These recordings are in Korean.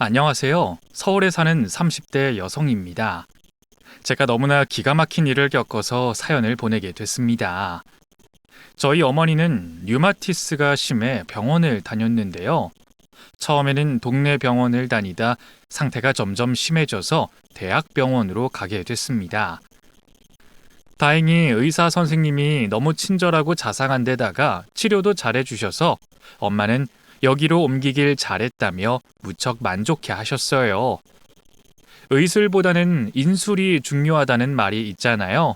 안녕하세요. 서울에 사는 30대 여성입니다. 제가 너무나 기가 막힌 일을 겪어서 사연을 보내게 됐습니다. 저희 어머니는 류마티스가 심해 병원을 다녔는데요. 처음에는 동네 병원을 다니다 상태가 점점 심해져서 대학병원으로 가게 됐습니다. 다행히 의사 선생님이 너무 친절하고 자상한 데다가 치료도 잘해주셔서 엄마는 여기로 옮기길 잘했다며 무척 만족해 하셨어요. 의술보다는 인술이 중요하다는 말이 있잖아요.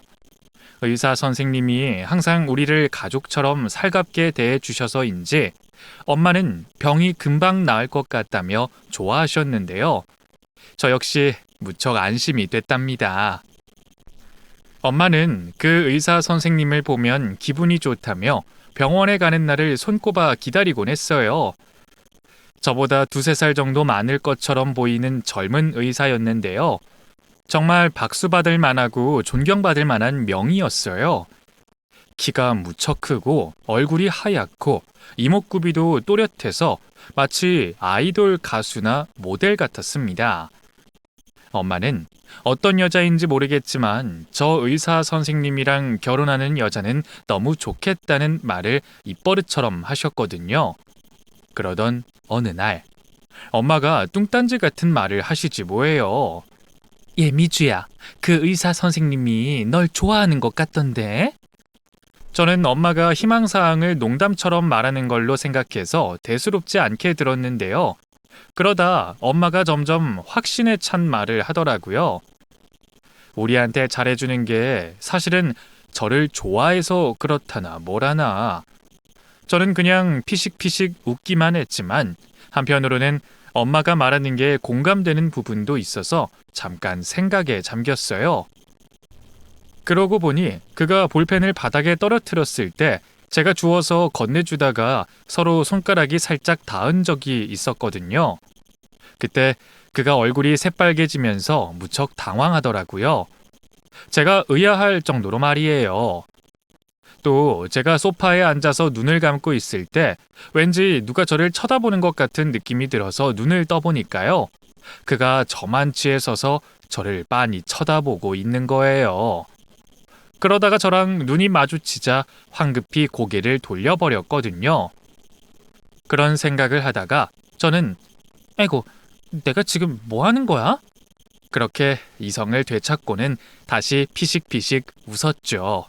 의사 선생님이 항상 우리를 가족처럼 살갑게 대해 주셔서인지 엄마는 병이 금방 나을 것 같다며 좋아하셨는데요. 저 역시 무척 안심이 됐답니다. 엄마는 그 의사 선생님을 보면 기분이 좋다며 병원에 가는 날을 손꼽아 기다리곤 했어요. 저보다 2~3살 정도 많을 것처럼 보이는 젊은 의사였는데요. 정말 박수받을 만하고 존경받을 만한 명의였어요. 키가 무척 크고 얼굴이 하얗고 이목구비도 또렷해서 마치 아이돌 가수나 모델 같았습니다. 엄마는 어떤 여자인지 모르겠지만 저 의사 선생님이랑 결혼하는 여자는 너무 좋겠다는 말을 입버릇처럼 하셨거든요. 그러던 어느 날 엄마가 뚱딴지 같은 말을 하시지 뭐예요. 예, 미주야. 그 의사 선생님이 널 좋아하는 것 같던데? 저는 엄마가 희망사항을 농담처럼 말하는 걸로 생각해서 대수롭지 않게 들었는데요. 그러다 엄마가 점점 확신에 찬 말을 하더라고요. 우리한테 잘해주는 게 사실은 저를 좋아해서 그렇다나 뭐라나. 저는 그냥 피식피식 웃기만 했지만 한편으로는 엄마가 말하는 게 공감되는 부분도 있어서 잠깐 생각에 잠겼어요. 그러고 보니 그가 볼펜을 바닥에 떨어뜨렸을 때 제가 주워서 건네주다가 서로 손가락이 살짝 닿은 적이 있었거든요. 그때 그가 얼굴이 새빨개지면서 무척 당황하더라고요. 제가 의아할 정도로 말이에요. 또 제가 소파에 앉아서 눈을 감고 있을 때 왠지 누가 저를 쳐다보는 것 같은 느낌이 들어서 눈을 떠보니까요. 그가 저만치에 서서 저를 빤히 쳐다보고 있는 거예요. 그러다가 저랑 눈이 마주치자 황급히 고개를 돌려버렸거든요. 그런 생각을 하다가 저는 에고, 내가 지금 뭐 하는 거야? 그렇게 이성을 되찾고는 다시 피식피식 웃었죠.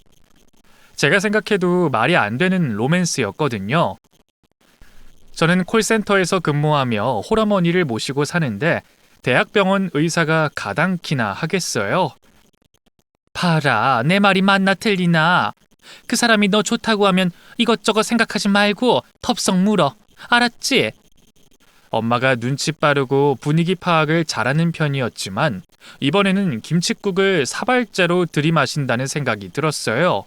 제가 생각해도 말이 안 되는 로맨스였거든요. 저는 콜센터에서 근무하며 홀어머니를 모시고 사는데 대학병원 의사가 가당키나 하겠어요. 봐라, 내 말이 맞나 틀리나. 그 사람이 너 좋다고 하면 이것저것 생각하지 말고 덥석 물어. 알았지? 엄마가 눈치 빠르고 분위기 파악을 잘하는 편이었지만 이번에는 김칫국을 사발째로 들이마신다는 생각이 들었어요.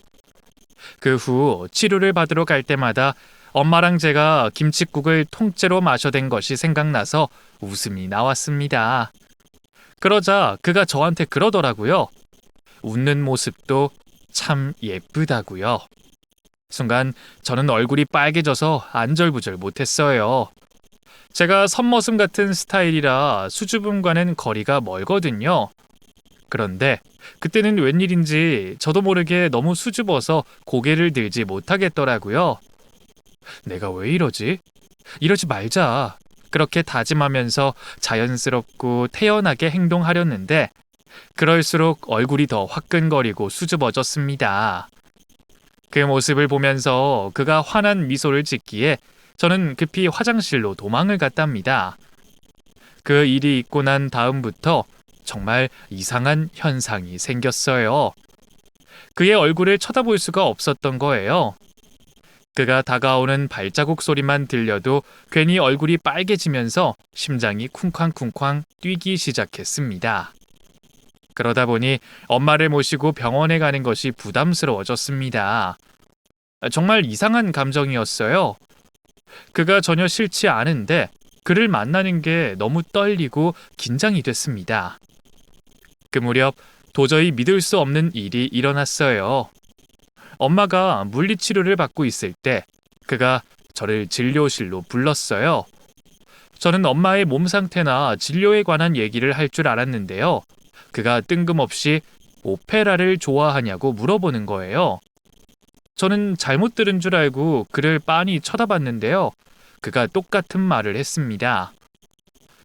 그 후 치료를 받으러 갈 때마다 엄마랑 제가 김칫국을 통째로 마셔댄 것이 생각나서 웃음이 나왔습니다. 그러자 그가 저한테 그러더라고요. 웃는 모습도 참 예쁘다고요. 순간 저는 얼굴이 빨개져서 안절부절 못했어요. 제가 선머슴 같은 스타일이라 수줍음과는 거리가 멀거든요. 그런데 그때는 웬일인지 저도 모르게 너무 수줍어서 고개를 들지 못하겠더라고요. 내가 왜 이러지? 이러지 말자. 그렇게 다짐하면서 자연스럽고 태연하게 행동하려는데 그럴수록 얼굴이 더 화끈거리고 수줍어졌습니다. 그 모습을 보면서 그가 환한 미소를 짓기에 저는 급히 화장실로 도망을 갔답니다. 그 일이 있고 난 다음부터 정말 이상한 현상이 생겼어요. 그의 얼굴을 쳐다볼 수가 없었던 거예요. 그가 다가오는 발자국 소리만 들려도 괜히 얼굴이 빨개지면서 심장이 쿵쾅쿵쾅 뛰기 시작했습니다. 그러다 보니 엄마를 모시고 병원에 가는 것이 부담스러워졌습니다. 정말 이상한 감정이었어요. 그가 전혀 싫지 않은데 그를 만나는 게 너무 떨리고 긴장이 됐습니다. 그 무렵 도저히 믿을 수 없는 일이 일어났어요. 엄마가 물리치료를 받고 있을 때 그가 저를 진료실로 불렀어요. 저는 엄마의 몸 상태나 진료에 관한 얘기를 할 줄 알았는데요. 그가 뜬금없이 오페라를 좋아하냐고 물어보는 거예요. 저는 잘못 들은 줄 알고 그를 빤히 쳐다봤는데요. 그가 똑같은 말을 했습니다.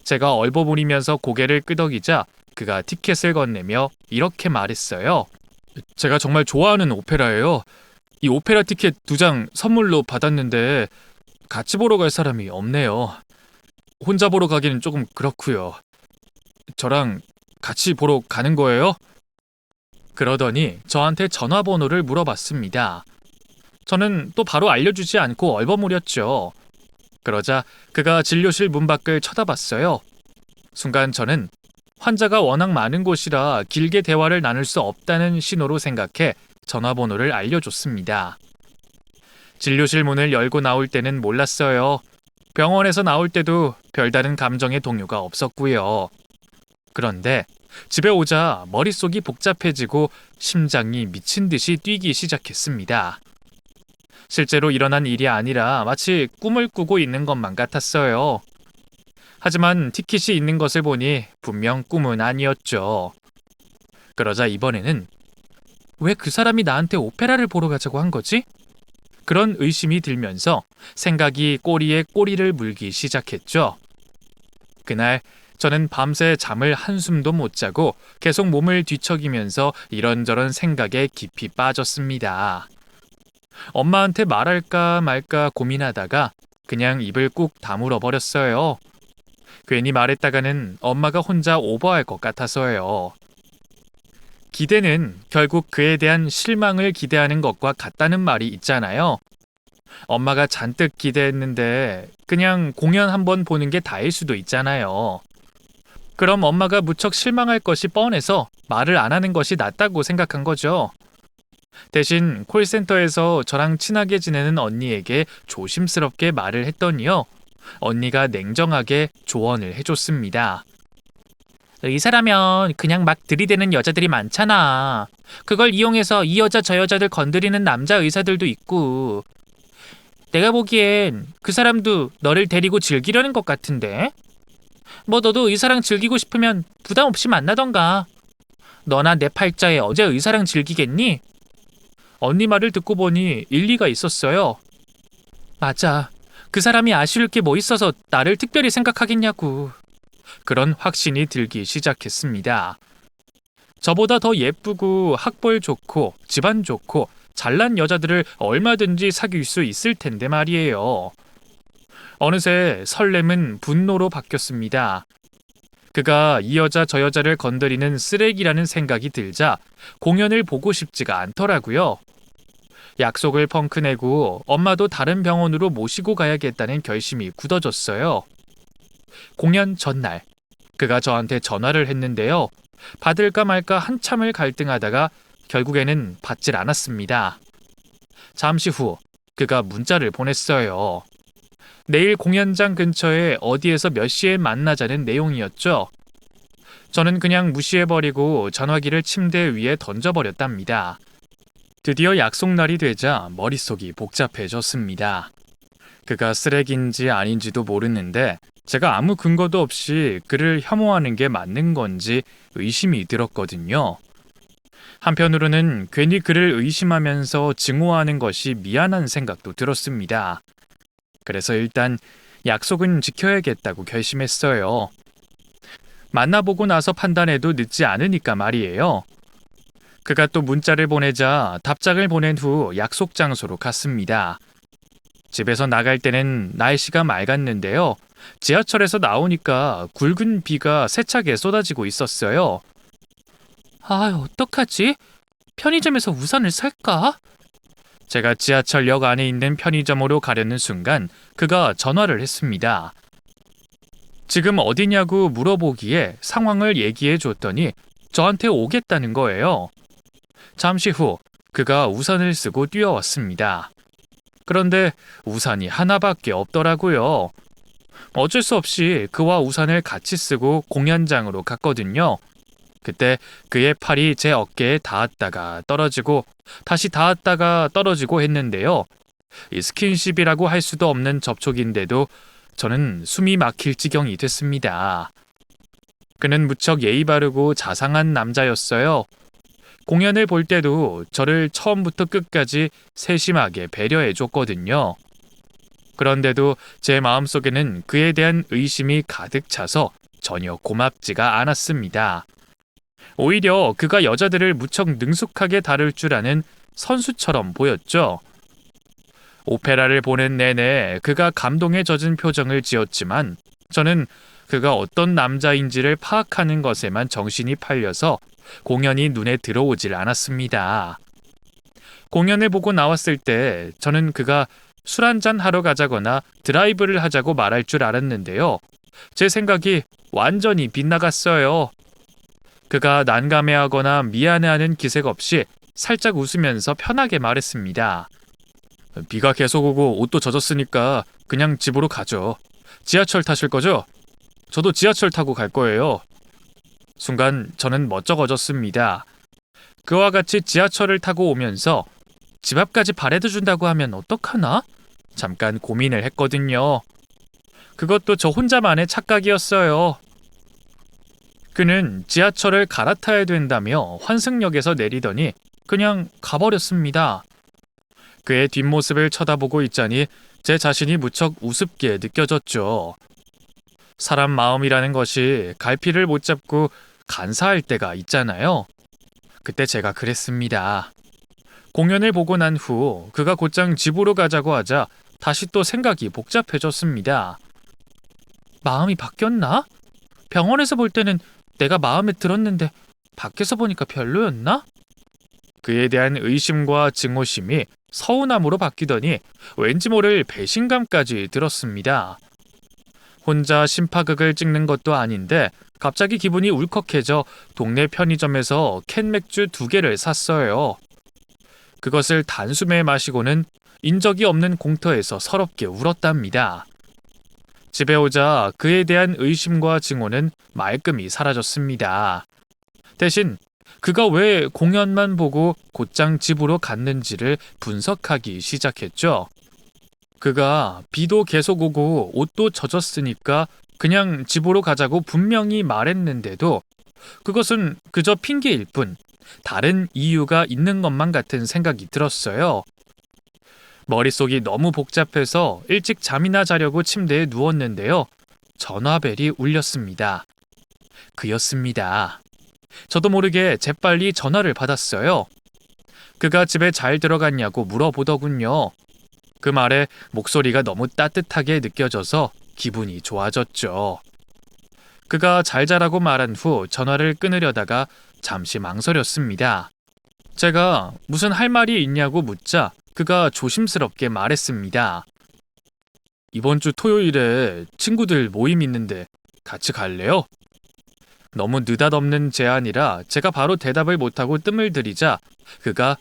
제가 얼버무리면서 고개를 끄덕이자 그가 티켓을 건네며 이렇게 말했어요. 제가 정말 좋아하는 오페라예요. 이 오페라 티켓 2장 선물로 받았는데 같이 보러 갈 사람이 없네요. 혼자 보러 가기는 조금 그렇고요. 저랑 같이 보러 가는 거예요? 그러더니 저한테 전화번호를 물어봤습니다. 저는 또 바로 알려주지 않고 얼버무렸죠. 그러자 그가 진료실 문 밖을 쳐다봤어요. 순간 저는 환자가 워낙 많은 곳이라 길게 대화를 나눌 수 없다는 신호로 생각해 전화번호를 알려줬습니다. 진료실 문을 열고 나올 때는 몰랐어요. 병원에서 나올 때도 별다른 감정의 동요가 없었고요. 그런데 집에 오자 머릿속이 복잡해지고 심장이 미친 듯이 뛰기 시작했습니다. 실제로 일어난 일이 아니라 마치 꿈을 꾸고 있는 것만 같았어요. 하지만 티켓이 있는 것을 보니 분명 꿈은 아니었죠. 그러자 이번에는 왜 그 사람이 나한테 오페라를 보러 가자고 한 거지? 그런 의심이 들면서 생각이 꼬리에 꼬리를 물기 시작했죠. 그날 저는 밤새 잠을 한숨도 못 자고 계속 몸을 뒤척이면서 이런저런 생각에 깊이 빠졌습니다. 엄마한테 말할까 말까 고민하다가 그냥 입을 꾹 다물어 버렸어요. 괜히 말했다가는 엄마가 혼자 오버할 것 같아서요. 기대는 결국 그에 대한 실망을 기대하는 것과 같다는 말이 있잖아요. 엄마가 잔뜩 기대했는데 그냥 공연 한번 보는 게 다일 수도 있잖아요. 그럼 엄마가 무척 실망할 것이 뻔해서 말을 안 하는 것이 낫다고 생각한 거죠. 대신 콜센터에서 저랑 친하게 지내는 언니에게 조심스럽게 말을 했더니요. 언니가 냉정하게 조언을 해줬습니다. 의사라면 그냥 막 들이대는 여자들이 많잖아. 그걸 이용해서 이 여자 저 여자들 건드리는 남자 의사들도 있고. 내가 보기엔 그 사람도 너를 데리고 즐기려는 것 같은데? 뭐 너도 의사랑 즐기고 싶으면 부담 없이 만나던가. 너나 내 팔자에 어제 의사랑 즐기겠니? 언니 말을 듣고 보니 일리가 있었어요. 맞아. 그 사람이 아쉬울 게 뭐 있어서 나를 특별히 생각하겠냐고. 그런 확신이 들기 시작했습니다. 저보다 더 예쁘고 학벌 좋고 집안 좋고 잘난 여자들을 얼마든지 사귈 수 있을 텐데 말이에요. 어느새 설렘은 분노로 바뀌었습니다. 그가 이 여자 저 여자를 건드리는 쓰레기라는 생각이 들자 공연을 보고 싶지가 않더라고요. 약속을 펑크내고 엄마도 다른 병원으로 모시고 가야겠다는 결심이 굳어졌어요. 공연 전날 그가 저한테 전화를 했는데요. 받을까 말까 한참을 갈등하다가 결국에는 받질 않았습니다. 잠시 후 그가 문자를 보냈어요. 내일 공연장 근처에 어디에서 몇 시에 만나자는 내용이었죠. 저는 그냥 무시해버리고 전화기를 침대 위에 던져버렸답니다. 드디어 약속날이 되자 머릿속이 복잡해졌습니다. 그가 쓰레기인지 아닌지도 모르는데 제가 아무 근거도 없이 그를 혐오하는 게 맞는 건지 의심이 들었거든요. 한편으로는 괜히 그를 의심하면서 증오하는 것이 미안한 생각도 들었습니다. 그래서 일단 약속은 지켜야겠다고 결심했어요. 만나보고 나서 판단해도 늦지 않으니까 말이에요. 그가 또 문자를 보내자 답장을 보낸 후 약속 장소로 갔습니다. 집에서 나갈 때는 날씨가 맑았는데요. 지하철에서 나오니까 굵은 비가 세차게 쏟아지고 있었어요. 어떡하지? 편의점에서 우산을 살까? 제가 지하철역 안에 있는 편의점으로 가려는 순간 그가 전화를 했습니다. 지금 어디냐고 물어보기에 상황을 얘기해 줬더니 저한테 오겠다는 거예요. 잠시 후 그가 우산을 쓰고 뛰어왔습니다. 그런데 우산이 하나밖에 없더라고요. 어쩔 수 없이 그와 우산을 같이 쓰고 공연장으로 갔거든요. 그때 그의 팔이 제 어깨에 닿았다가 떨어지고 다시 닿았다가 떨어지고 했는데요. 이 스킨십이라고 할 수도 없는 접촉인데도 저는 숨이 막힐 지경이 됐습니다. 그는 무척 예의 바르고 자상한 남자였어요. 공연을 볼 때도 저를 처음부터 끝까지 세심하게 배려해 줬거든요. 그런데도 제 마음속에는 그에 대한 의심이 가득 차서 전혀 고맙지가 않았습니다. 오히려 그가 여자들을 무척 능숙하게 다룰 줄 아는 선수처럼 보였죠. 오페라를 보는 내내 그가 감동에 젖은 표정을 지었지만 저는 그가 어떤 남자인지를 파악하는 것에만 정신이 팔려서 공연이 눈에 들어오질 않았습니다. 공연을 보고 나왔을 때 저는 그가 술 한잔 하러 가자거나 드라이브를 하자고 말할 줄 알았는데요. 제 생각이 완전히 빗나갔어요. 그가 난감해하거나 미안해하는 기색 없이 살짝 웃으면서 편하게 말했습니다. 비가 계속 오고 옷도 젖었으니까 그냥 집으로 가죠. 지하철 타실 거죠? 저도 지하철 타고 갈 거예요. 순간 저는 멋쩍어졌습니다. 그와 같이 지하철을 타고 오면서 집 앞까지 바래다 준다고 하면 어떡하나? 잠깐 고민을 했거든요. 그것도 저 혼자만의 착각이었어요. 그는 지하철을 갈아타야 된다며 환승역에서 내리더니 그냥 가버렸습니다. 그의 뒷모습을 쳐다보고 있자니 제 자신이 무척 우습게 느껴졌죠. 사람 마음이라는 것이 갈피를 못 잡고 간사할 때가 있잖아요. 그때 제가 그랬습니다. 공연을 보고 난 후 그가 곧장 집으로 가자고 하자 다시 또 생각이 복잡해졌습니다. 마음이 바뀌었나? 병원에서 볼 때는 내가 마음에 들었는데 밖에서 보니까 별로였나? 그에 대한 의심과 증오심이 서운함으로 바뀌더니 왠지 모를 배신감까지 들었습니다. 혼자 심파극을 찍는 것도 아닌데 갑자기 기분이 울컥해져 동네 편의점에서 캔 맥주 2개를 샀어요. 그것을 단숨에 마시고는 인적이 없는 공터에서 서럽게 울었답니다. 집에 오자 그에 대한 의심과 증오는 말끔히 사라졌습니다. 대신 그가 왜 공연만 보고 곧장 집으로 갔는지를 분석하기 시작했죠. 그가 비도 계속 오고 옷도 젖었으니까 그냥 집으로 가자고 분명히 말했는데도 그것은 그저 핑계일 뿐 다른 이유가 있는 것만 같은 생각이 들었어요. 머릿속이 너무 복잡해서 일찍 잠이나 자려고 침대에 누웠는데요. 전화벨이 울렸습니다. 그였습니다. 저도 모르게 재빨리 전화를 받았어요. 그가 집에 잘 들어갔냐고 물어보더군요. 그 말에 목소리가 너무 따뜻하게 느껴져서 기분이 좋아졌죠. 그가 잘 자라고 말한 후 전화를 끊으려다가 잠시 망설였습니다. 제가 무슨 할 말이 있냐고 묻자 그가 조심스럽게 말했습니다. 이번 주 토요일에 친구들 모임 있는데 같이 갈래요? 너무 느닷없는 제안이라 제가 바로 대답을 못하고 뜸을 들이자 그가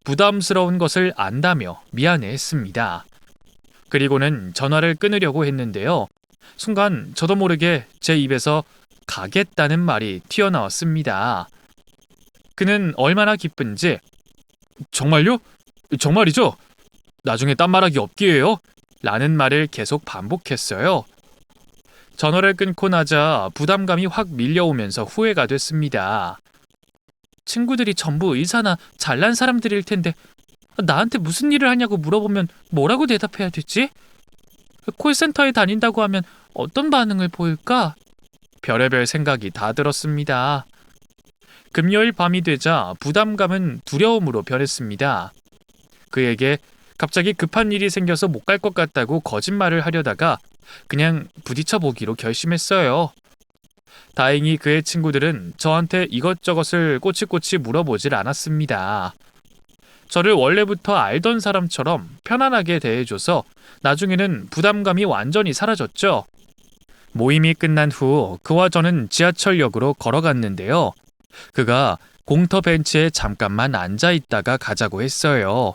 부담스러운 것을 안다며 미안해했습니다. 그리고는 전화를 끊으려고 했는데요. 순간 저도 모르게 제 입에서 가겠다는 말이 튀어나왔습니다. 그는 얼마나 기쁜지 정말요? 정말이죠? 나중에 딴 말하기 없기에요? 라는 말을 계속 반복했어요. 전화를 끊고 나자 부담감이 확 밀려오면서 후회가 됐습니다. 친구들이 전부 의사나 잘난 사람들일 텐데 나한테 무슨 일을 하냐고 물어보면 뭐라고 대답해야 되지? 콜센터에 다닌다고 하면 어떤 반응을 보일까? 별의별 생각이 다 들었습니다. 금요일 밤이 되자 부담감은 두려움으로 변했습니다. 그에게 갑자기 급한 일이 생겨서 못 갈 것 같다고 거짓말을 하려다가 그냥 부딪혀 보기로 결심했어요. 다행히 그의 친구들은 저한테 이것저것을 꼬치꼬치 물어보질 않았습니다. 저를 원래부터 알던 사람처럼 편안하게 대해줘서 나중에는 부담감이 완전히 사라졌죠. 모임이 끝난 후 그와 저는 지하철역으로 걸어갔는데요. 그가 공터 벤치에 잠깐만 앉아 있다가 가자고 했어요.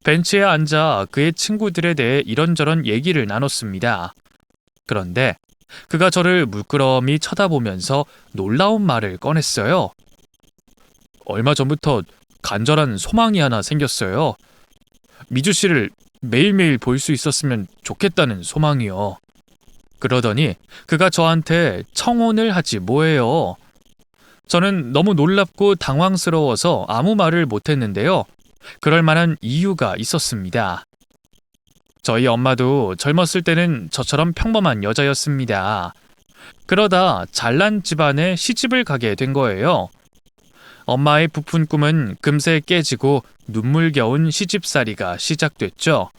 벤치에 앉아 그의 친구들에 대해 이런저런 얘기를 나눴습니다. 그런데 그가 저를 물끄러미 쳐다보면서 놀라운 말을 꺼냈어요. 얼마 전부터 간절한 소망이 하나 생겼어요. 미주 씨를 매일매일 볼 수 있었으면 좋겠다는 소망이요. 그러더니 그가 저한테 청혼을 하지 뭐예요. 저는 너무 놀랍고 당황스러워서 아무 말을 못했는데요. 그럴 만한 이유가 있었습니다. 저희 엄마도 젊었을 때는 저처럼 평범한 여자였습니다. 그러다 잘난 집안에 시집을 가게 된 거예요. 엄마의 부푼 꿈은 금세 깨지고 눈물겨운 시집살이가 시작됐죠.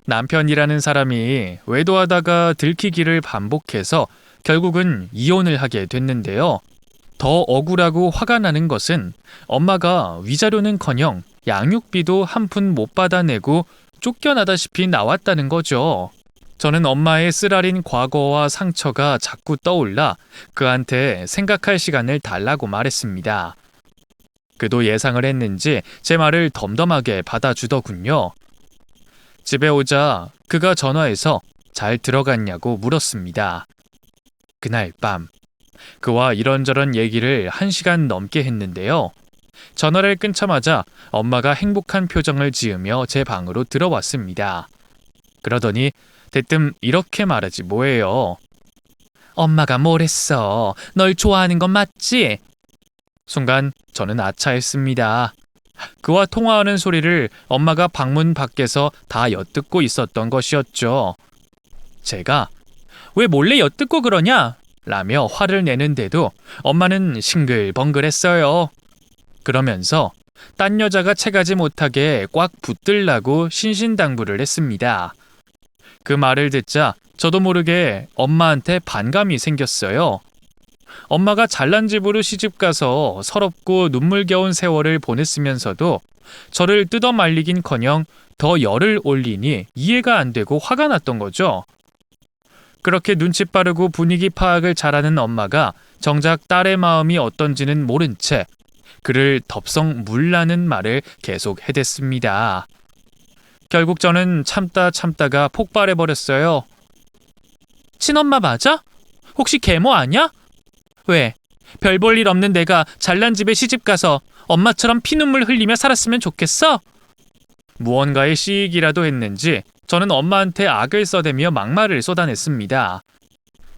남편이라는 사람이 외도하다가 들키기를 반복해서 결국은 이혼을 하게 됐는데요. 더 억울하고 화가 나는 것은 엄마가 위자료는커녕 양육비도 한 푼 못 받아내고 쫓겨나다시피 나왔다는 거죠. 저는 엄마의 쓰라린 과거와 상처가 자꾸 떠올라 그한테 생각할 시간을 달라고 말했습니다. 그도 예상을 했는지 제 말을 덤덤하게 받아주더군요. 집에 오자 그가 전화해서 잘 들어갔냐고 물었습니다. 그날 밤 그와 이런저런 얘기를 1시간 넘게 했는데요. 전화를 끊자마자 엄마가 행복한 표정을 지으며 제 방으로 들어왔습니다. 그러더니 대뜸 이렇게 말하지 뭐예요. 엄마가 뭘 했어? 널 좋아하는 건 맞지? 순간 저는 아차했습니다. 그와 통화하는 소리를 엄마가 방문 밖에서 다 엿듣고 있었던 것이었죠. 제가 왜 몰래 엿듣고 그러냐? 라며 화를 내는데도 엄마는 싱글벙글했어요. 그러면서 딴 여자가 채가지 못하게 꽉 붙들라고 신신당부를 했습니다. 그 말을 듣자 저도 모르게 엄마한테 반감이 생겼어요. 엄마가 잘난 집으로 시집가서 서럽고 눈물겨운 세월을 보냈으면서도 저를 뜯어말리긴커녕 더 열을 올리니 이해가 안 되고 화가 났던 거죠. 그렇게 눈치 빠르고 분위기 파악을 잘하는 엄마가 정작 딸의 마음이 어떤지는 모른 채 그를 덥석 물라는 말을 계속 해댔습니다. 결국 저는 참다가 폭발해버렸어요. 친엄마 맞아? 혹시 계모 아냐? 왜? 별 볼 일 없는 내가 잘난 집에 시집가서 엄마처럼 피눈물 흘리며 살았으면 좋겠어? 무언가의 시익이라도 했는지 저는 엄마한테 악을 써대며 막말을 쏟아냈습니다.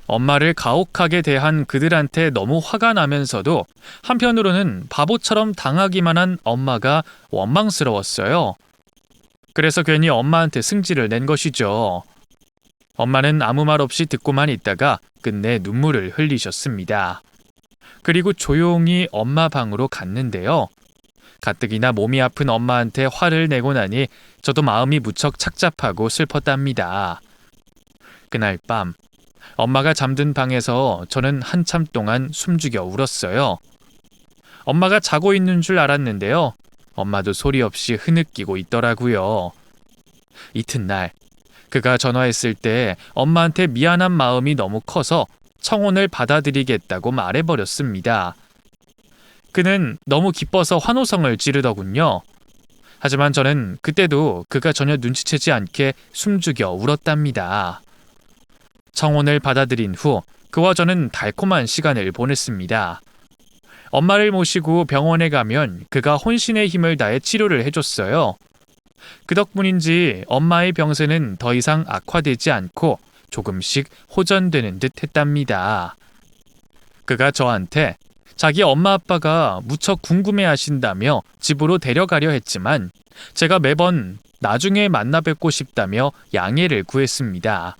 엄마를 가혹하게 대한 그들한테 너무 화가 나면서도 한편으로는 바보처럼 당하기만 한 엄마가 원망스러웠어요. 그래서 괜히 엄마한테 승질을 낸 것이죠. 엄마는 아무 말 없이 듣고만 있다가 끝내 눈물을 흘리셨습니다. 그리고 조용히 엄마 방으로 갔는데요. 가뜩이나 몸이 아픈 엄마한테 화를 내고 나니 저도 마음이 무척 착잡하고 슬펐답니다. 그날 밤 엄마가 잠든 방에서 저는 한참 동안 숨죽여 울었어요. 엄마가 자고 있는 줄 알았는데요. 엄마도 소리 없이 흐느끼고 있더라고요. 이튿날 그가 전화했을 때 엄마한테 미안한 마음이 너무 커서 청혼을 받아들이겠다고 말해버렸습니다. 그는 너무 기뻐서 환호성을 지르더군요. 하지만 저는 그때도 그가 전혀 눈치채지 않게 숨죽여 울었답니다. 청혼을 받아들인 후 그와 저는 달콤한 시간을 보냈습니다. 엄마를 모시고 병원에 가면 그가 혼신의 힘을 다해 치료를 해줬어요. 그 덕분인지 엄마의 병세는 더 이상 악화되지 않고 조금씩 호전되는 듯 했답니다. 그가 저한테 자기 엄마 아빠가 무척 궁금해하신다며 집으로 데려가려 했지만 제가 매번 나중에 만나 뵙고 싶다며 양해를 구했습니다.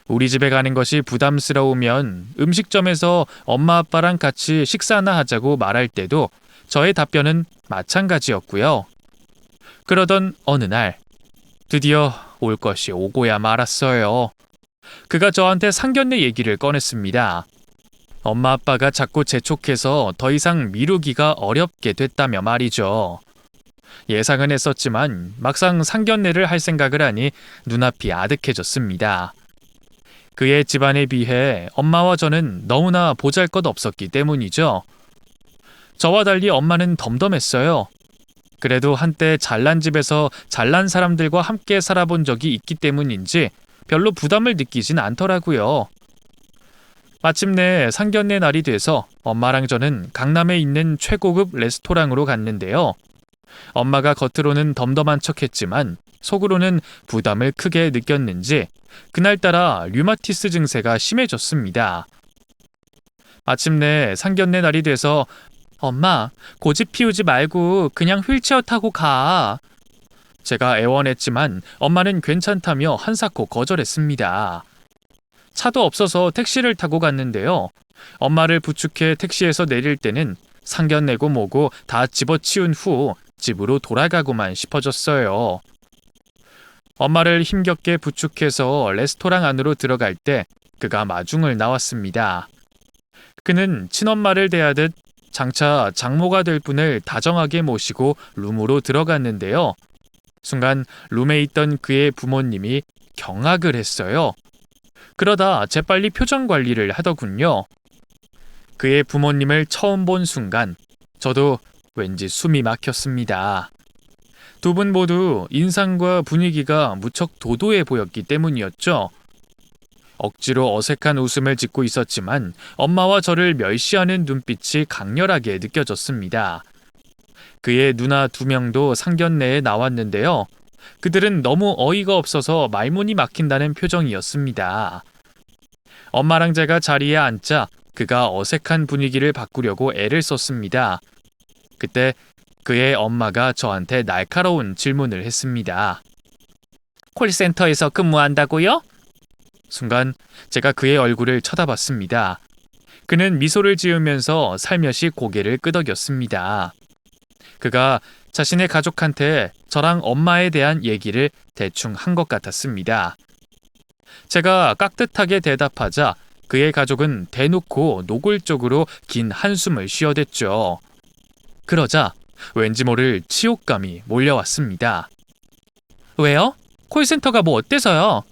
우리 집에 가는 것이 부담스러우면 음식점에서 엄마 아빠랑 같이 식사나 하자고 말할 때도 저의 답변은 마찬가지였고요. 그러던 어느 날 드디어 올 것이 오고야 말았어요. 그가 저한테 상견례 얘기를 꺼냈습니다. 엄마 아빠가 자꾸 재촉해서 더 이상 미루기가 어렵게 됐다며 말이죠. 예상은 했었지만 막상 상견례를 할 생각을 하니 눈앞이 아득해졌습니다. 그의 집안에 비해 엄마와 저는 너무나 보잘것없었기 때문이죠. 저와 달리 엄마는 덤덤했어요. 그래도 한때 잘난 집에서 잘난 사람들과 함께 살아본 적이 있기 때문인지 별로 부담을 느끼진 않더라고요. 마침내 상견례 날이 돼서 엄마랑 저는 강남에 있는 최고급 레스토랑으로 갔는데요. 엄마가 겉으로는 덤덤한 척했지만 속으로는 부담을 크게 느꼈는지 그날따라 류마티스 증세가 심해졌습니다. 마침내 상견례 날이 돼서 엄마, 고집 피우지 말고 그냥 휠체어 타고 가. 제가 애원했지만 엄마는 괜찮다며 한사코 거절했습니다. 차도 없어서 택시를 타고 갔는데요. 엄마를 부축해 택시에서 내릴 때는 상견례고 뭐고 다 집어치운 후 집으로 돌아가고만 싶어졌어요. 엄마를 힘겹게 부축해서 레스토랑 안으로 들어갈 때 그가 마중을 나왔습니다. 그는 친엄마를 대하듯 장차 장모가 될 분을 다정하게 모시고 룸으로 들어갔는데요. 순간 룸에 있던 그의 부모님이 경악을 했어요. 그러다 재빨리 표정 관리를 하더군요. 그의 부모님을 처음 본 순간 저도 왠지 숨이 막혔습니다. 두 분 모두 인상과 분위기가 무척 도도해 보였기 때문이었죠. 억지로 어색한 웃음을 짓고 있었지만 엄마와 저를 멸시하는 눈빛이 강렬하게 느껴졌습니다. 그의 누나 2명도 상견례에 나왔는데요. 그들은 너무 어이가 없어서 말문이 막힌다는 표정이었습니다. 엄마랑 제가 자리에 앉자 그가 어색한 분위기를 바꾸려고 애를 썼습니다. 그때 그의 엄마가 저한테 날카로운 질문을 했습니다. 콜센터에서 근무한다고요? 순간 제가 그의 얼굴을 쳐다봤습니다. 그는 미소를 지으면서 살며시 고개를 끄덕였습니다. 그가 자신의 가족한테 저랑 엄마에 대한 얘기를 대충 한 것 같았습니다. 제가 깍듯하게 대답하자 그의 가족은 대놓고 노골적으로 긴 한숨을 쉬어댔죠. 그러자 왠지 모를 치욕감이 몰려왔습니다. 왜요? 콜센터가 뭐 어때서요?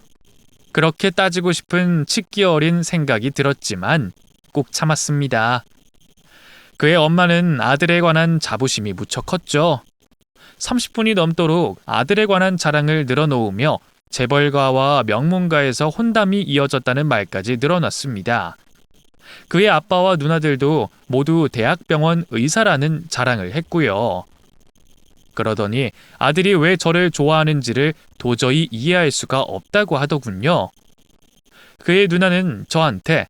그렇게 따지고 싶은 치기 어린 생각이 들었지만 꼭 참았습니다. 그의 엄마는 아들에 관한 자부심이 무척 컸죠. 30분이 넘도록 아들에 관한 자랑을 늘어놓으며 재벌가와 명문가에서 혼담이 이어졌다는 말까지 늘어났습니다. 그의 아빠와 누나들도 모두 대학병원 의사라는 자랑을 했고요. 그러더니 아들이 왜 저를 좋아하는지를 도저히 이해할 수가 없다고 하더군요. 그의 누나는 저한테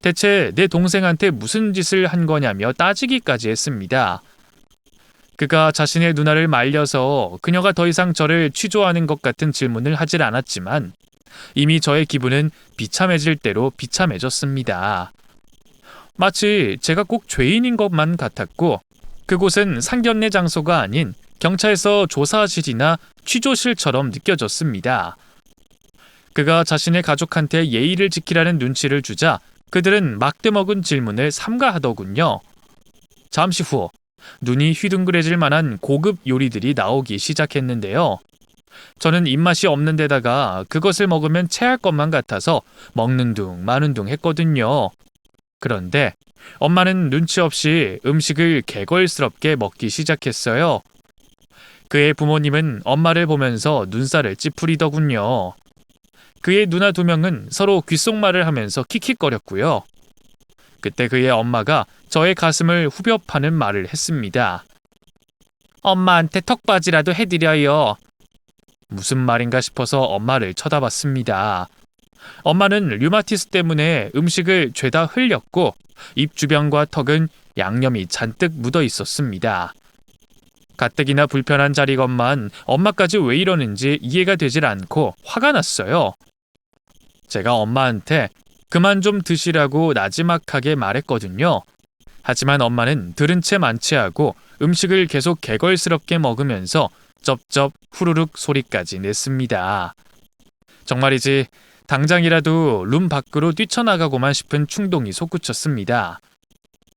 대체 내 동생한테 무슨 짓을 한 거냐며 따지기까지 했습니다. 그가 자신의 누나를 말려서 그녀가 더 이상 저를 취조하는 것 같은 질문을 하질 않았지만 이미 저의 기분은 비참해질 대로 비참해졌습니다. 마치 제가 꼭 죄인인 것만 같았고 그곳은 상견례 장소가 아닌 경찰서 조사실이나 취조실처럼 느껴졌습니다. 그가 자신의 가족한테 예의를 지키라는 눈치를 주자 그들은 막대먹은 질문을 삼가하더군요. 잠시 후 눈이 휘둥그레질 만한 고급 요리들이 나오기 시작했는데요. 저는 입맛이 없는 데다가 그것을 먹으면 체할 것만 같아서 먹는 둥 마는 둥 했거든요. 그런데 엄마는 눈치 없이 음식을 개걸스럽게 먹기 시작했어요. 그의 부모님은 엄마를 보면서 눈살을 찌푸리더군요. 그의 누나 2명은 서로 귓속말을 하면서 킥킥거렸고요. 그때 그의 엄마가 저의 가슴을 후벼 파는 말을 했습니다. 엄마한테 턱받이라도 해드려요. 무슨 말인가 싶어서 엄마를 쳐다봤습니다. 엄마는 류마티스 때문에 음식을 죄다 흘렸고 입 주변과 턱은 양념이 잔뜩 묻어 있었습니다. 가뜩이나 불편한 자리건만 엄마까지 왜 이러는지 이해가 되질 않고 화가 났어요. 제가 엄마한테 그만 좀 드시라고 나지막하게 말했거든요. 하지만 엄마는 들은 채 만취하고 음식을 계속 개걸스럽게 먹으면서 쩝쩝 후루룩 소리까지 냈습니다. 정말이지 당장이라도 룸 밖으로 뛰쳐나가고만 싶은 충동이 솟구쳤습니다.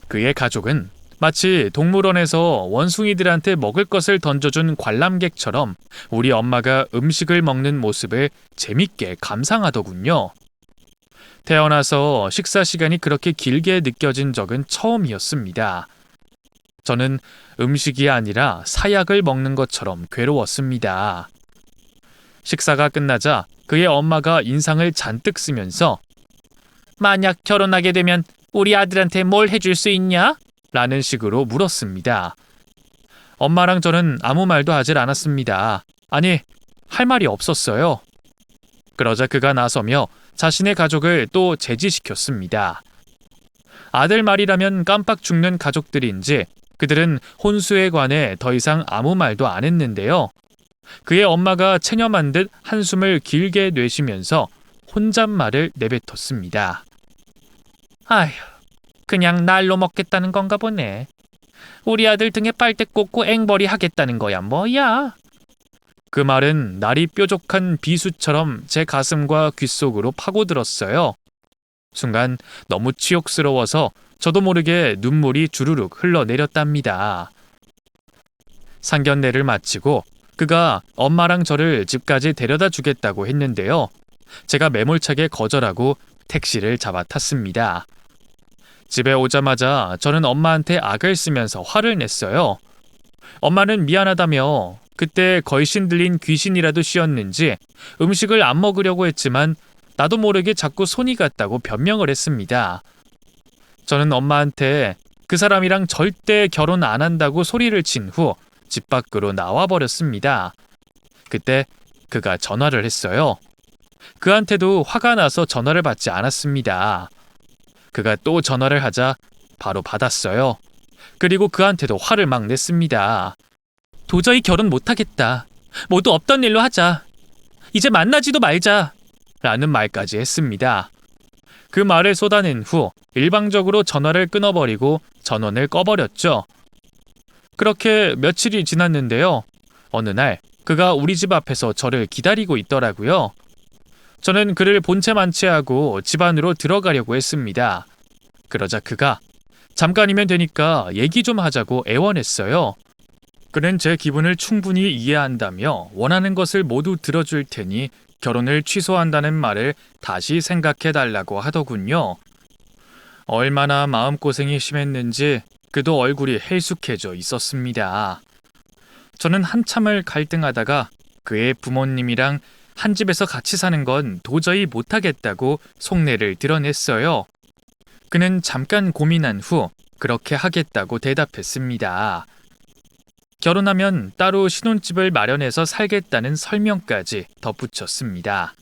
그의 가족은 마치 동물원에서 원숭이들한테 먹을 것을 던져준 관람객처럼 우리 엄마가 음식을 먹는 모습을 재밌게 감상하더군요. 태어나서 식사 시간이 그렇게 길게 느껴진 적은 처음이었습니다. 저는 음식이 아니라 사약을 먹는 것처럼 괴로웠습니다. 식사가 끝나자 그의 엄마가 인상을 잔뜩 쓰면서 만약 결혼하게 되면 우리 아들한테 뭘 해줄 수 있냐? 라는 식으로 물었습니다. 엄마랑 저는 아무 말도 하질 않았습니다. 아니, 할 말이 없었어요. 그러자 그가 나서며 자신의 가족을 또 제지시켰습니다. 아들 말이라면 깜빡 죽는 가족들인지 그들은 혼수에 관해 더 이상 아무 말도 안 했는데요. 그의 엄마가 체념한 듯 한숨을 길게 내쉬면서 혼잣말을 내뱉었습니다. 아휴, 그냥 날로 먹겠다는 건가 보네. 우리 아들 등에 빨대 꽂고 앵벌이 하겠다는 거야 뭐야? 그 말은 날이 뾰족한 비수처럼 제 가슴과 귓속으로 파고들었어요. 순간 너무 치욕스러워서 저도 모르게 눈물이 주르륵 흘러내렸답니다. 상견례를 마치고 그가 엄마랑 저를 집까지 데려다 주겠다고 했는데요. 제가 매몰차게 거절하고 택시를 잡아 탔습니다. 집에 오자마자 저는 엄마한테 악을 쓰면서 화를 냈어요. 엄마는 미안하다며 그때 걸신 들린 귀신이라도 씌었는지 음식을 안 먹으려고 했지만 나도 모르게 자꾸 손이 갔다고 변명을 했습니다. 저는 엄마한테 그 사람이랑 절대 결혼 안 한다고 소리를 친 후 집 밖으로 나와버렸습니다. 그때 그가 전화를 했어요. 그한테도 화가 나서 전화를 받지 않았습니다. 그가 또 전화를 하자 바로 받았어요. 그리고 그한테도 화를 막 냈습니다. 도저히 결혼 못하겠다. 모두 없던 일로 하자. 이제 만나지도 말자. 라는 말까지 했습니다. 그 말을 쏟아낸 후 일방적으로 전화를 끊어버리고 전원을 꺼버렸죠. 그렇게 며칠이 지났는데요. 어느 날 그가 우리 집 앞에서 저를 기다리고 있더라고요. 저는 그를 본체 만취하고 집 안으로 들어가려고 했습니다. 그러자 그가 잠깐이면 되니까 얘기 좀 하자고 애원했어요. 그는 제 기분을 충분히 이해한다며 원하는 것을 모두 들어줄 테니 결혼을 취소한다는 말을 다시 생각해달라고 하더군요. 얼마나 마음고생이 심했는지 그도 얼굴이 해숙해져 있었습니다. 저는 한참을 갈등하다가 그의 부모님이랑 한 집에서 같이 사는 건 도저히 못하겠다고 속내를 드러냈어요. 그는 잠깐 고민한 후 그렇게 하겠다고 대답했습니다. 결혼하면 따로 신혼집을 마련해서 살겠다는 설명까지 덧붙였습니다.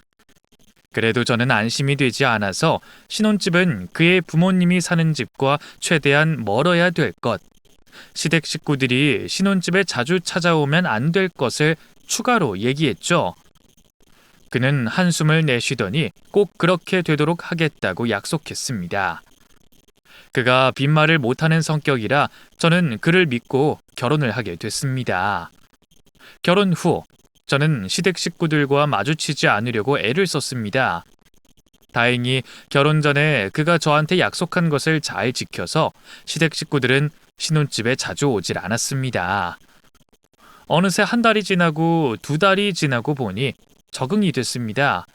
그래도 저는 안심이 되지 않아서 신혼집은 그의 부모님이 사는 집과 최대한 멀어야 될 것, 시댁 식구들이 신혼집에 자주 찾아오면 안 될 것을 추가로 얘기했죠. 그는 한숨을 내쉬더니 꼭 그렇게 되도록 하겠다고 약속했습니다. 그가 빈말을 못하는 성격이라 저는 그를 믿고 결혼을 하게 됐습니다. 결혼 후 저는 시댁 식구들과 마주치지 않으려고 애를 썼습니다. 다행히 결혼 전에 그가 저한테 약속한 것을 잘 지켜서 시댁 식구들은 신혼집에 자주 오질 않았습니다. 어느새 한 달이 지나고 두 달이 지나고 보니 적응이 됐습니다.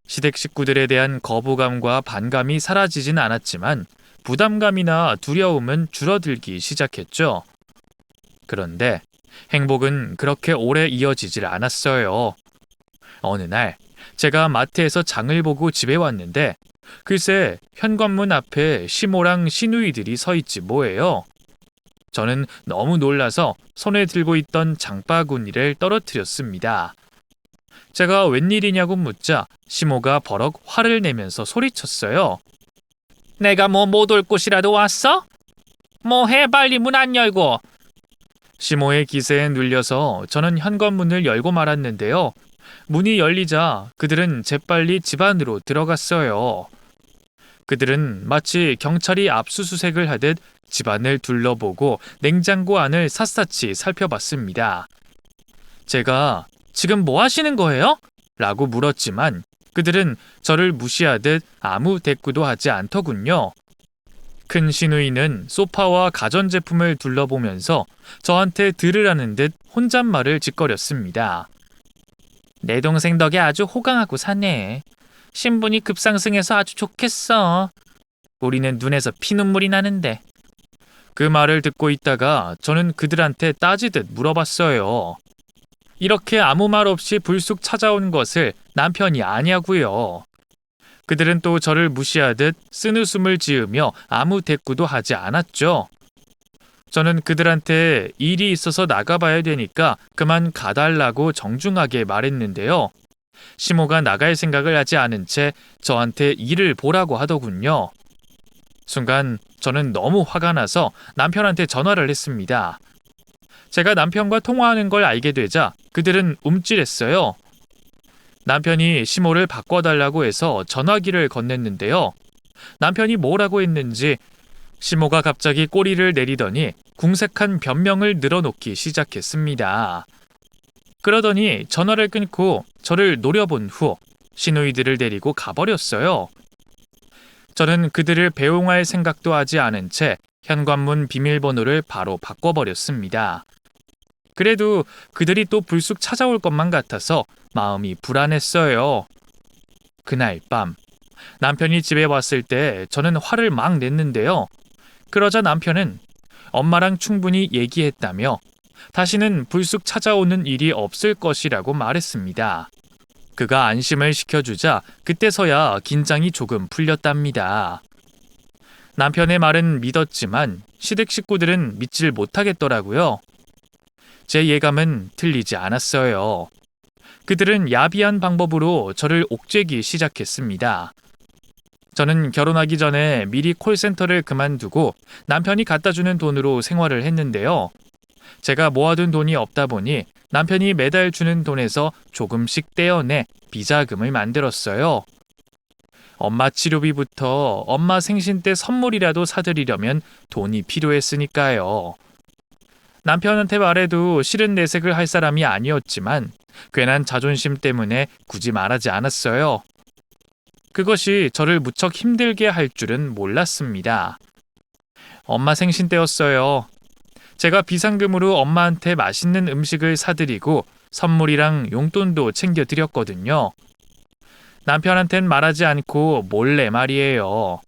시댁 식구들에 대한 거부감과 반감이 사라지진 않았지만 부담감이나 두려움은 줄어들기 시작했죠. 그런데 행복은 그렇게 오래 이어지질 않았어요. 어느 날 제가 마트에서 장을 보고 집에 왔는데 글쎄 현관문 앞에 시모랑 시누이들이 서 있지 뭐예요. 저는 너무 놀라서 손에 들고 있던 장바구니를 떨어뜨렸습니다. 제가 웬일이냐고 묻자 시모가 버럭 화를 내면서 소리쳤어요. 내가 뭐 못 올 곳이라도 왔어? 뭐해 빨리 문 안 열고. 시모의 기세에 눌려서 저는 현관문을 열고 말았는데요. 문이 열리자 그들은 재빨리 집 안으로 들어갔어요. 그들은 마치 경찰이 압수수색을 하듯 집안을 둘러보고 냉장고 안을 샅샅이 살펴봤습니다. 제가 지금 뭐 하시는 거예요? 라고 물었지만 그들은 저를 무시하듯 아무 대꾸도 하지 않더군요. 큰 시누이는 소파와 가전제품을 둘러보면서 저한테 들으라는 듯 혼잣말을 짓거렸습니다. 내 동생 덕에 아주 호강하고 사네. 신분이 급상승해서 아주 좋겠어. 우리는 눈에서 피눈물이 나는데. 그 말을 듣고 있다가 저는 그들한테 따지듯 물어봤어요. 이렇게 아무 말 없이 불쑥 찾아온 것을 남편이 아냐고요. 그들은 또 저를 무시하듯 쓴웃음을 지으며 아무 대꾸도 하지 않았죠. 저는 그들한테 일이 있어서 나가봐야 되니까 그만 가달라고 정중하게 말했는데요. 시모가 나갈 생각을 하지 않은 채 저한테 일을 보라고 하더군요. 순간 저는 너무 화가 나서 남편한테 전화를 했습니다. 제가 남편과 통화하는 걸 알게 되자 그들은 움찔했어요. 남편이 시모를 바꿔달라고 해서 전화기를 건넸는데요. 남편이 뭐라고 했는지 시모가 갑자기 꼬리를 내리더니 궁색한 변명을 늘어놓기 시작했습니다. 그러더니 전화를 끊고 저를 노려본 후 시누이들을 데리고 가버렸어요. 저는 그들을 배웅할 생각도 하지 않은 채 현관문 비밀번호를 바로 바꿔버렸습니다. 그래도 그들이 또 불쑥 찾아올 것만 같아서 마음이 불안했어요. 그날 밤 남편이 집에 왔을 때 저는 화를 막 냈는데요. 그러자 남편은 엄마랑 충분히 얘기했다며 다시는 불쑥 찾아오는 일이 없을 것이라고 말했습니다. 그가 안심을 시켜주자 그때서야 긴장이 조금 풀렸답니다. 남편의 말은 믿었지만 시댁 식구들은 믿질 못하겠더라고요. 제 예감은 틀리지 않았어요. 그들은 야비한 방법으로 저를 옥죄기 시작했습니다. 저는 결혼하기 전에 미리 콜센터를 그만두고 남편이 갖다주는 돈으로 생활을 했는데요. 제가 모아둔 돈이 없다 보니 남편이 매달 주는 돈에서 조금씩 떼어내 비자금을 만들었어요. 엄마 치료비부터 엄마 생신 때 선물이라도 사드리려면 돈이 필요했으니까요. 남편한테 말해도 싫은 내색을 할 사람이 아니었지만 괜한 자존심 때문에 굳이 말하지 않았어요. 그것이 저를 무척 힘들게 할 줄은 몰랐습니다. 엄마 생신 때였어요. 제가 비상금으로 엄마한테 맛있는 음식을 사드리고 선물이랑 용돈도 챙겨드렸거든요. 남편한텐 말하지 않고 몰래 말이에요.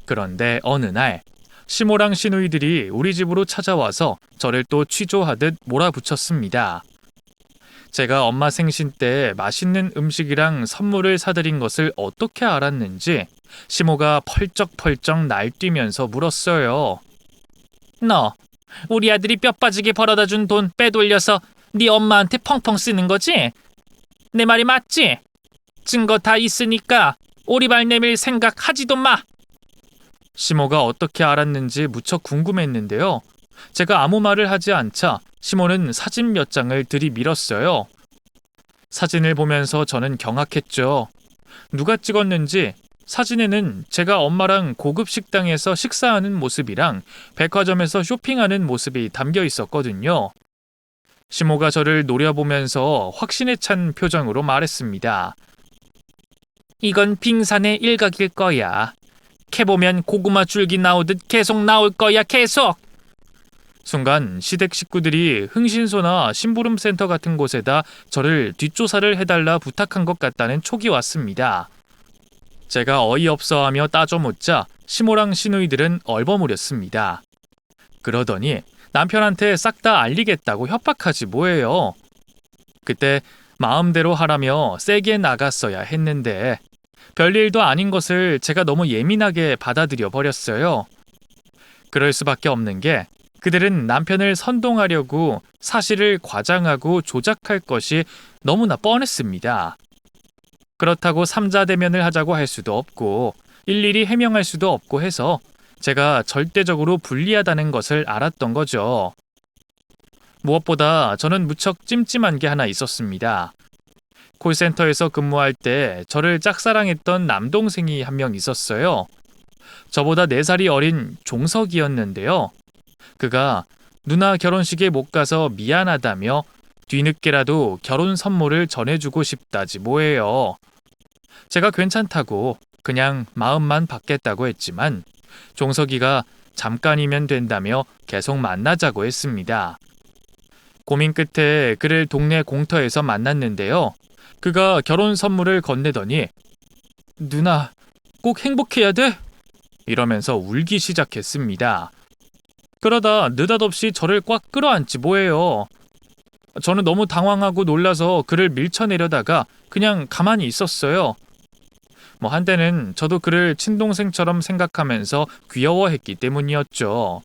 그런데 어느 날 시모랑 시누이들이 우리 집으로 찾아와서 저를 또 취조하듯 몰아붙였습니다. 제가 엄마 생신 때 맛있는 음식이랑 선물을 사드린 것을 어떻게 알았는지 시모가 펄쩍펄쩍 날뛰면서 물었어요. 너 우리 아들이 뼈 빠지게 벌어다 준 돈 빼돌려서 네 엄마한테 펑펑 쓰는 거지? 내 말이 맞지? 증거 다 있으니까 오리발 내밀 생각 하지도 마. 시모가 어떻게 알았는지 무척 궁금했는데요. 제가 아무 말을 하지 않자 시모는 사진 몇 장을 들이밀었어요. 사진을 보면서 저는 경악했죠. 누가 찍었는지 사진에는 제가 엄마랑 고급 식당에서 식사하는 모습이랑 백화점에서 쇼핑하는 모습이 담겨 있었거든요. 시모가 저를 노려보면서 확신에 찬 표정으로 말했습니다. 이건 빙산의 일각일 거야. 캐보면 고구마 줄기 나오듯 계속 나올 거야, 계속! 순간 시댁 식구들이 흥신소나 심부름센터 같은 곳에다 저를 뒷조사를 해달라 부탁한 것 같다는 촉이 왔습니다. 제가 어이없어하며 따져묻자 시모랑 시누이들은 얼버무렸습니다. 그러더니 남편한테 싹 다 알리겠다고 협박하지 뭐예요. 그때 마음대로 하라며 세게 나갔어야 했는데 별일도 아닌 것을 제가 너무 예민하게 받아들여 버렸어요. 그럴 수밖에 없는 게 그들은 남편을 선동하려고 사실을 과장하고 조작할 것이 너무나 뻔했습니다. 그렇다고 삼자 대면을 하자고 할 수도 없고 일일이 해명할 수도 없고 해서 제가 절대적으로 불리하다는 것을 알았던 거죠. 무엇보다 저는 무척 찜찜한 게 하나 있었습니다. 콜센터에서 근무할 때 저를 짝사랑했던 남동생이 한 명 있었어요. 저보다 4살이 어린 종석이었는데요. 그가 누나 결혼식에 못 가서 미안하다며 뒤늦게라도 결혼 선물을 전해주고 싶다지 뭐예요. 제가 괜찮다고 그냥 마음만 받겠다고 했지만 종석이가 잠깐이면 된다며 계속 만나자고 했습니다. 고민 끝에 그를 동네 공터에서 만났는데요. 그가 결혼 선물을 건네더니 누나 꼭 행복해야 돼? 이러면서 울기 시작했습니다. 그러다 느닷없이 저를 꽉 끌어안지 뭐예요. 저는 너무 당황하고 놀라서 그를 밀쳐내려다가 그냥 가만히 있었어요. 한때는 저도 그를 친동생처럼 생각하면서 귀여워했기 때문이었죠.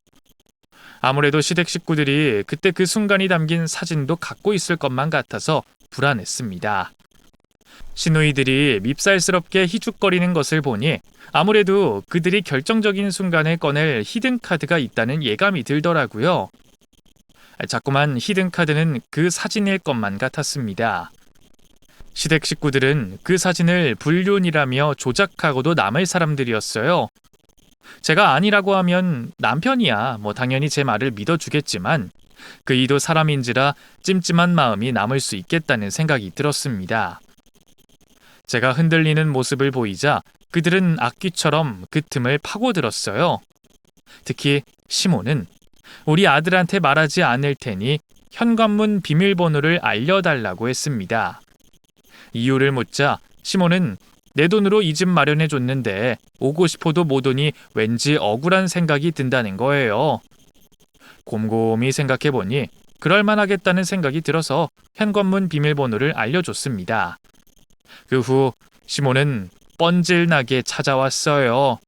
아무래도 시댁 식구들이 그때 그 순간이 담긴 사진도 갖고 있을 것만 같아서 불안했습니다. 시누이들이 밉살스럽게 희죽거리는 것을 보니 아무래도 그들이 결정적인 순간에 꺼낼 히든카드가 있다는 예감이 들더라고요. 자꾸만 히든카드는 그 사진일 것만 같았습니다. 시댁 식구들은 그 사진을 불륜이라며 조작하고도 남을 사람들이었어요. 제가 아니라고 하면 남편이야 당연히 제 말을 믿어주겠지만 그이도 사람인지라 찜찜한 마음이 남을 수 있겠다는 생각이 들었습니다. 제가 흔들리는 모습을 보이자 그들은 악귀처럼 그 틈을 파고들었어요. 특히 시모는 우리 아들한테 말하지 않을 테니 현관문 비밀번호를 알려달라고 했습니다. 이유를 묻자 시모는 내 돈으로 이 집 마련해 줬는데 오고 싶어도 못 오니 왠지 억울한 생각이 든다는 거예요. 곰곰이 생각해보니 그럴만하겠다는 생각이 들어서 현관문 비밀번호를 알려줬습니다. 그 후 시모는 뻔질나게 찾아왔어요.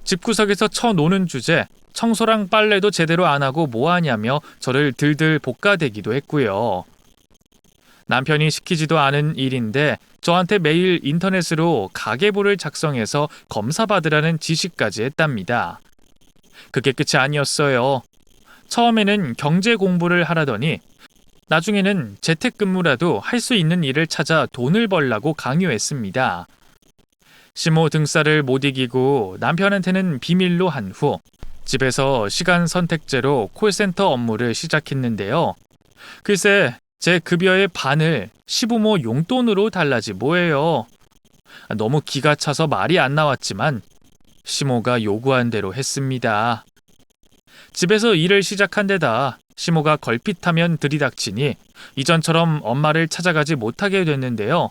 집구석에서 쳐노는 주제 청소랑 빨래도 제대로 안 하고 뭐하냐며 저를 들들 볶아대기도 했고요. 남편이 시키지도 않은 일인데 저한테 매일 인터넷으로 가계부를 작성해서 검사받으라는 지시까지 했답니다. 그게 끝이 아니었어요. 처음에는 경제 공부를 하라더니 나중에는 재택근무라도 할 수 있는 일을 찾아 돈을 벌라고 강요했습니다. 시모 등살을 못 이기고 남편한테는 비밀로 한 후 집에서 시간 선택제로 콜센터 업무를 시작했는데요. 글쎄 제 급여의 반을 시부모 용돈으로 달라지 뭐예요. 너무 기가 차서 말이 안 나왔지만 시모가 요구한 대로 했습니다. 집에서 일을 시작한 데다 시모가 걸핏하면 들이닥치니 이전처럼 엄마를 찾아가지 못하게 됐는데요.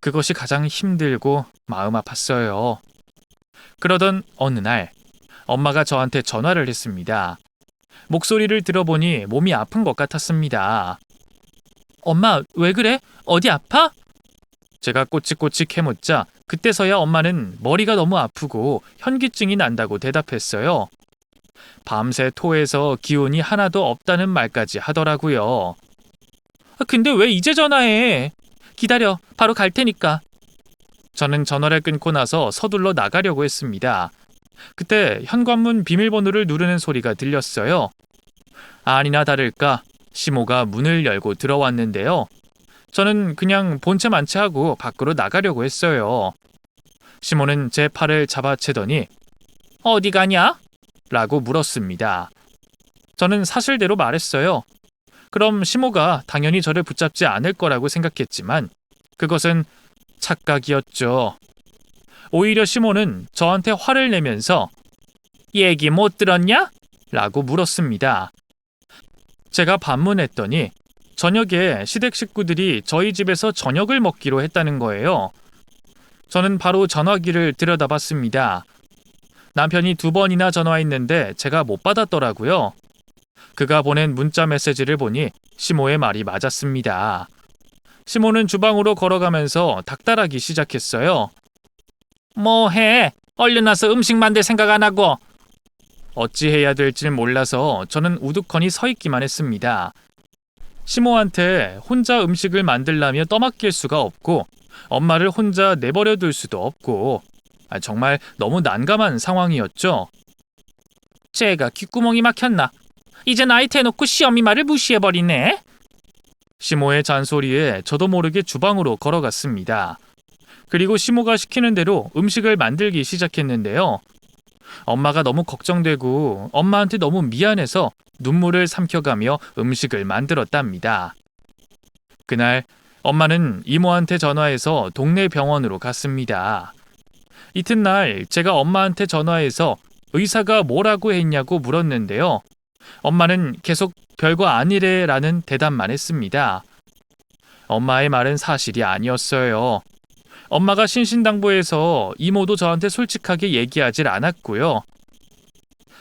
그것이 가장 힘들고 마음 아팠어요. 그러던 어느 날 엄마가 저한테 전화를 했습니다. 목소리를 들어보니 몸이 아픈 것 같았습니다. 엄마, 왜 그래? 어디 아파? 제가 꼬치꼬치 캐묻자 그때서야 엄마는 머리가 너무 아프고 현기증이 난다고 대답했어요. 밤새 토해서 기운이 하나도 없다는 말까지 하더라고요. 근데 왜 이제 전화해? 기다려, 바로 갈 테니까. 저는 전화를 끊고 나서 서둘러 나가려고 했습니다. 그때 현관문 비밀번호를 누르는 소리가 들렸어요. 아니나 다를까 시모가 문을 열고 들어왔는데요. 저는 그냥 본체 만취하고 밖으로 나가려고 했어요. 시모는 제 팔을 잡아채더니 어디 가냐? 라고 물었습니다. 저는 사실대로 말했어요. 그럼 시모가 당연히 저를 붙잡지 않을 거라고 생각했지만 그것은 착각이었죠. 오히려 시모는 저한테 화를 내면서 얘기 못 들었냐? 라고 물었습니다. 제가 반문했더니 저녁에 시댁 식구들이 저희 집에서 저녁을 먹기로 했다는 거예요. 저는 바로 전화기를 들여다봤습니다. 남편이 2번이나 전화했는데 제가 못 받았더라고요. 그가 보낸 문자 메시지를 보니 시모의 말이 맞았습니다. 시모는 주방으로 걸어가면서 닥달하기 시작했어요. 뭐해? 얼른 와서 음식 만들 생각 안 하고. 어찌해야 될지 몰라서 저는 우두커니 서 있기만 했습니다. 시모한테 혼자 음식을 만들라며 떠맡길 수가 없고 엄마를 혼자 내버려 둘 수도 없고 정말 너무 난감한 상황이었죠. 제가 귓구멍이 막혔나? 이제 나이 대놓고 시어미 말을 무시해버리네. 시모의 잔소리에 저도 모르게 주방으로 걸어갔습니다. 그리고 시모가 시키는 대로 음식을 만들기 시작했는데요. 엄마가 너무 걱정되고 엄마한테 너무 미안해서 눈물을 삼켜가며 음식을 만들었답니다. 그날 엄마는 이모한테 전화해서 동네 병원으로 갔습니다. 이튿날 제가 엄마한테 전화해서 의사가 뭐라고 했냐고 물었는데요. 엄마는 계속 별거 아니래라는 대답만 했습니다. 엄마의 말은 사실이 아니었어요. 엄마가 신신당부해서 이모도 저한테 솔직하게 얘기하질 않았고요.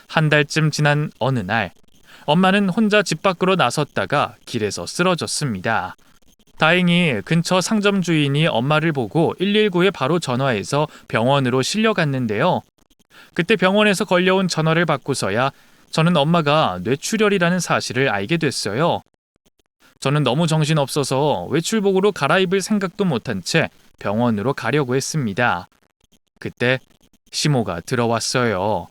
한 달쯤 지난 어느 날 엄마는 혼자 집 밖으로 나섰다가 길에서 쓰러졌습니다. 다행히 근처 상점 주인이 엄마를 보고 119에 바로 전화해서 병원으로 실려갔는데요. 그때 병원에서 걸려온 전화를 받고서야 저는 엄마가 뇌출혈이라는 사실을 알게 됐어요. 저는 너무 정신없어서 외출복으로 갈아입을 생각도 못한 채 병원으로 가려고 했습니다. 그때 시모가 들어왔어요.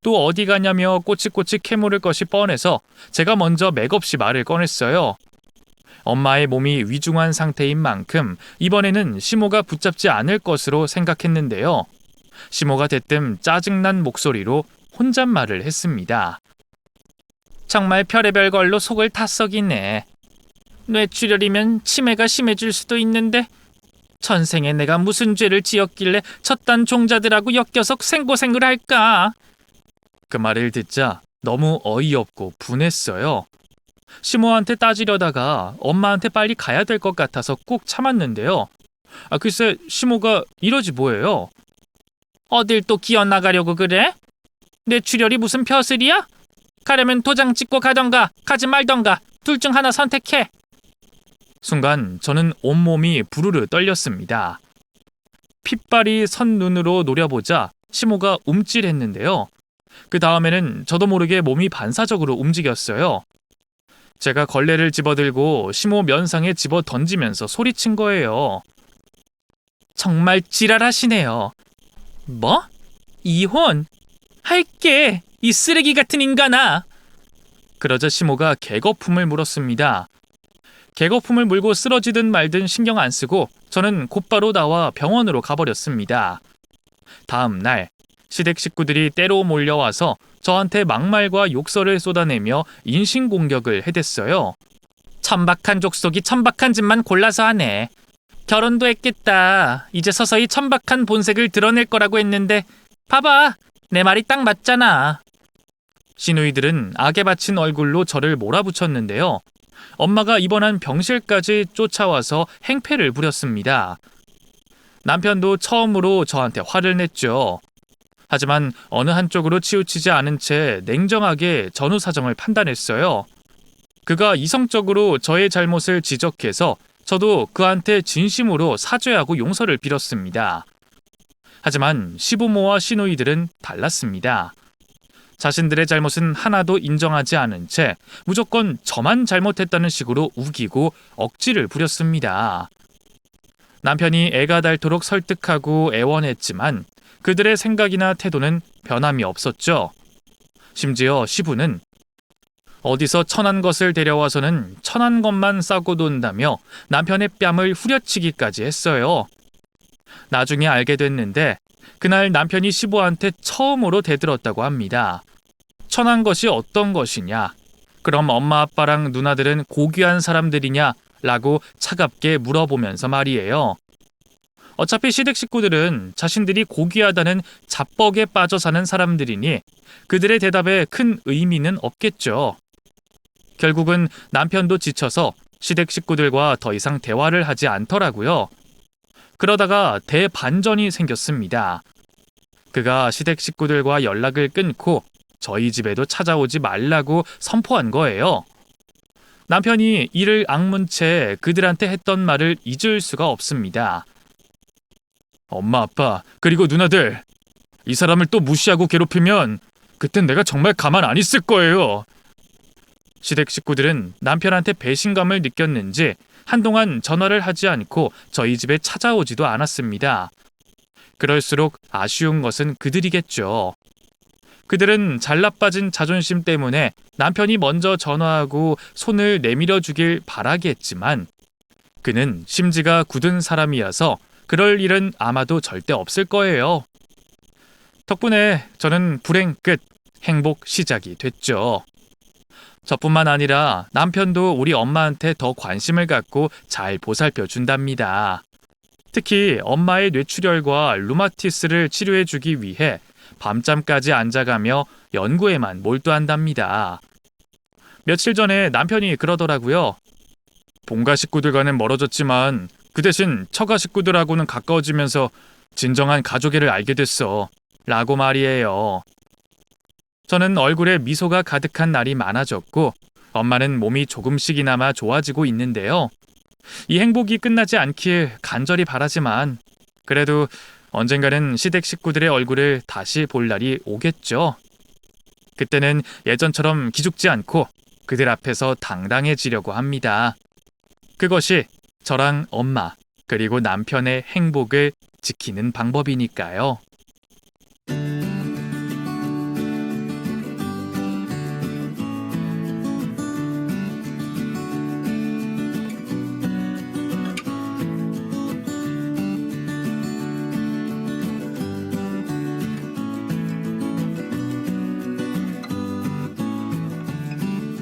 또 어디 가냐며 꼬치꼬치 캐물을 것이 뻔해서 제가 먼저 맥없이 말을 꺼냈어요. 엄마의 몸이 위중한 상태인 만큼 이번에는 시모가 붙잡지 않을 것으로 생각했는데요. 시모가 대뜸 짜증난 목소리로 혼잣말을 했습니다. 정말 별의별 걸로 속을 다 썩이네. 뇌출혈이면 치매가 심해질 수도 있는데 전생에 내가 무슨 죄를 지었길래 저딴 종자들하고 엮여서 생고생을 할까? 그 말을 듣자 너무 어이없고 분했어요. 시모한테 따지려다가 엄마한테 빨리 가야 될 것 같아서 꾹 참았는데요. 글쎄 시모가 이러지 뭐예요. 어딜 또 기어나가려고 그래? 뇌출혈이 무슨 벼슬이야? 가려면 도장 찍고 가던가 가지 말던가 둘 중 하나 선택해. 순간 저는 온몸이 부르르 떨렸습니다. 핏발이 선 눈으로 노려보자 시모가 움찔했는데요. 그 다음에는 저도 모르게 몸이 반사적으로 움직였어요. 제가 걸레를 집어들고 시모 면상에 집어 던지면서 소리친 거예요. 정말 지랄하시네요. 뭐? 이혼? 할게, 이 쓰레기 같은 인간아! 그러자 시모가 개거품을 물었습니다. 개거품을 물고 쓰러지든 말든 신경 안 쓰고 저는 곧바로 나와 병원으로 가버렸습니다. 다음 날 시댁 식구들이 때로 몰려와서 저한테 막말과 욕설을 쏟아내며 인신공격을 해댔어요. 천박한 족속이 천박한 짓만 골라서 하네. 결혼도 했겠다. 이제 서서히 천박한 본색을 드러낼 거라고 했는데 봐봐, 내 말이 딱 맞잖아. 시누이들은 악에 받친 얼굴로 저를 몰아붙였는데요. 엄마가 입원한 병실까지 쫓아와서 행패를 부렸습니다. 남편도 처음으로 저한테 화를 냈죠. 하지만 어느 한쪽으로 치우치지 않은 채 냉정하게 전후 사정을 판단했어요. 그가 이성적으로 저의 잘못을 지적해서 저도 그한테 진심으로 사죄하고 용서를 빌었습니다. 하지만 시부모와 시누이들은 달랐습니다. 자신들의 잘못은 하나도 인정하지 않은 채 무조건 저만 잘못했다는 식으로 우기고 억지를 부렸습니다. 남편이 애가 닳도록 설득하고 애원했지만 그들의 생각이나 태도는 변함이 없었죠. 심지어 시부는 어디서 천한 것을 데려와서는 천한 것만 싸고 논다며 남편의 뺨을 후려치기까지 했어요. 나중에 알게 됐는데 그날 남편이 시부한테 처음으로 대들었다고 합니다. 천한 것이 어떤 것이냐? 그럼 엄마 아빠랑 누나들은 고귀한 사람들이냐? 라고 차갑게 물어보면서 말이에요. 어차피 시댁 식구들은 자신들이 고귀하다는 자뻑에 빠져 사는 사람들이니 그들의 대답에 큰 의미는 없겠죠. 결국은 남편도 지쳐서 시댁 식구들과 더 이상 대화를 하지 않더라고요. 그러다가 대반전이 생겼습니다. 그가 시댁 식구들과 연락을 끊고 저희 집에도 찾아오지 말라고 선포한 거예요. 남편이 이를 악문 채 그들한테 했던 말을 잊을 수가 없습니다. 엄마, 아빠, 그리고 누나들, 이 사람을 또 무시하고 괴롭히면 그땐 내가 정말 가만 안 있을 거예요. 시댁 식구들은 남편한테 배신감을 느꼈는지 한동안 전화를 하지 않고 저희 집에 찾아오지도 않았습니다. 그럴수록 아쉬운 것은 그들이겠죠. 그들은 잘나빠진 자존심 때문에 남편이 먼저 전화하고 손을 내밀어 주길 바라겠지만 그는 심지가 굳은 사람이어서 그럴 일은 아마도 절대 없을 거예요. 덕분에 저는 불행 끝, 행복 시작이 됐죠. 저뿐만 아니라 남편도 우리 엄마한테 더 관심을 갖고 잘 보살펴 준답니다. 특히 엄마의 뇌출혈과 루마티스를 치료해주기 위해 밤잠까지 앉아가며 연구에만 몰두한답니다. 며칠 전에 남편이 그러더라고요. 본가 식구들과는 멀어졌지만 그 대신 처가 식구들하고는 가까워지면서 진정한 가족애를 알게 됐어. 라고 말이에요. 저는 얼굴에 미소가 가득한 날이 많아졌고 엄마는 몸이 조금씩이나마 좋아지고 있는데요. 이 행복이 끝나지 않길 간절히 바라지만 그래도 언젠가는 시댁 식구들의 얼굴을 다시 볼 날이 오겠죠. 그때는 예전처럼 기죽지 않고 그들 앞에서 당당해지려고 합니다. 그것이 저랑 엄마 그리고 남편의 행복을 지키는 방법이니까요.